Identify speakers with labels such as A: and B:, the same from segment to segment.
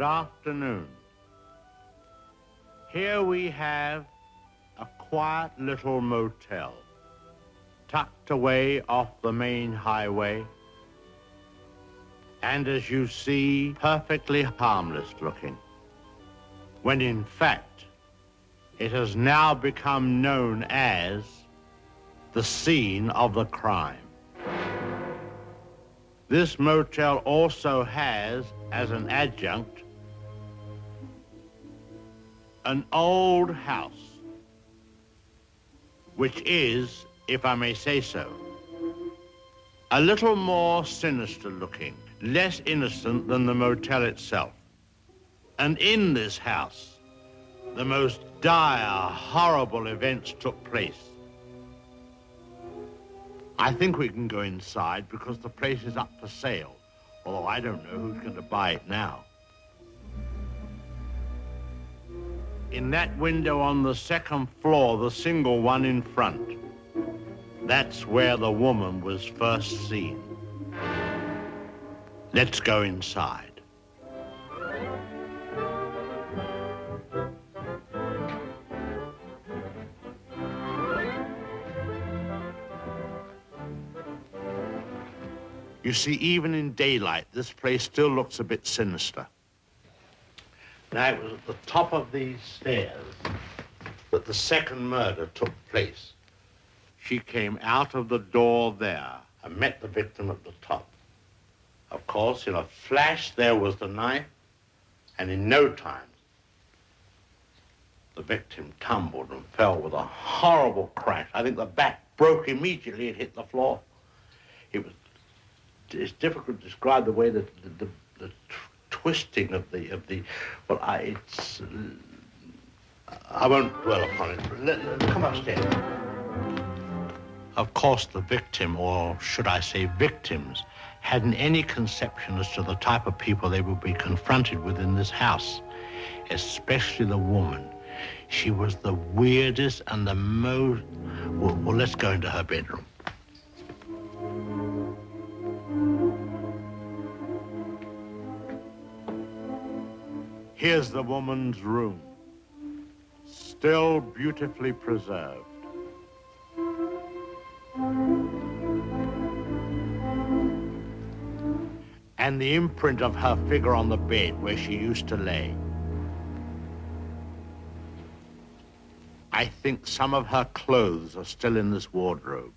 A: Good afternoon. Here we have a quiet little motel, tucked away off the main highway, and as you see, perfectly harmless looking, when in fact, it has now become known as the scene of the crime. This motel also has, as an adjunct, an old house, which is, if I may say so, a little more sinister looking, less innocent than the motel itself. And in this house, the most dire, horrible events took place. I think we can go inside because the place is up for sale, although I don't know who's going to buy it now. In that window on the second floor, the single one in front, that's where the woman was first seen. Let's go inside. You see, even in daylight, this place still looks a bit sinister. Now, it was at the top of these stairs that the second murder took place. She came out of the door there and met the victim at the top. Of course, in a flash, there was the knife, and in no time, the victim tumbled and fell with a horrible crash. I think the back broke immediately. It hit the floor. It's difficult to describe the way that the twisting of the well, I won't dwell upon it. Come upstairs. Of course, the victim, or should I say victims, hadn't any conception as to the type of people they would be confronted with in this house, especially the woman. She was the weirdest and the most... Well, let's go into her bedroom. Here's the woman's room, still beautifully preserved. And the imprint of her figure on the bed where she used to lay. I think some of her clothes are still in this wardrobe.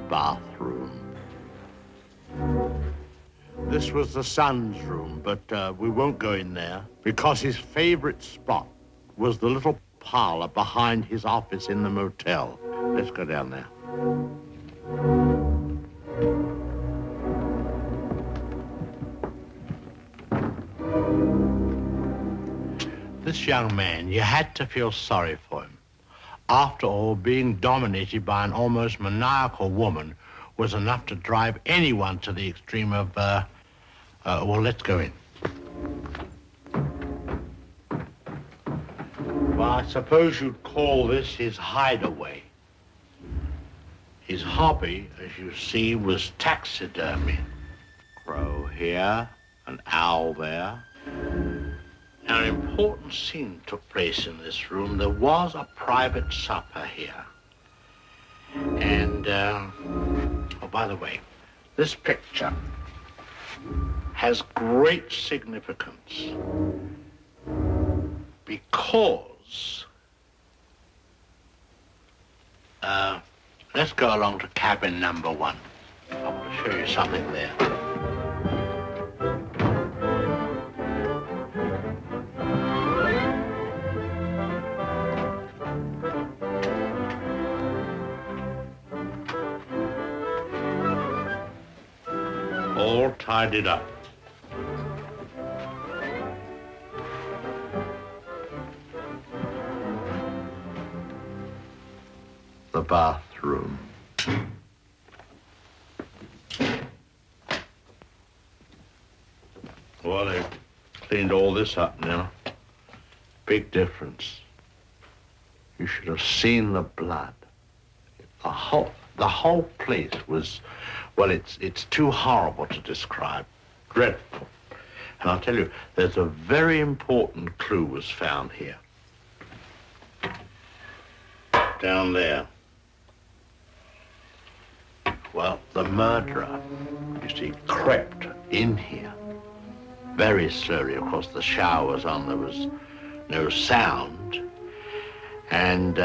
A: Bathroom. This was the son's room, but we won't go in there because his favorite spot was the little parlor behind his office in the motel. Let's go down there. This young man, you had to feel sorry for him. After all, being dominated by an almost maniacal woman was enough to drive anyone to the extreme of, well, let's go in. Well, I suppose you'd call this his hideaway. His hobby, as you see, was taxidermy. Crow here, an owl there. Now, an important scene took place in this room. There was a private supper here. And, oh, by the way, this picture has great significance because, let's go along to cabin number 1. I want to show you something there. All tidied up. the bathroom. Well, they've cleaned all this up now. Big difference. You should have seen the blood. The whole place was, well, it's too horrible to describe. Dreadful. And I'll tell you, there's a very important clue was found here. Down there. Well, the murderer, you see, crept in here. Very slowly, of course, the shower was on, there was no sound. And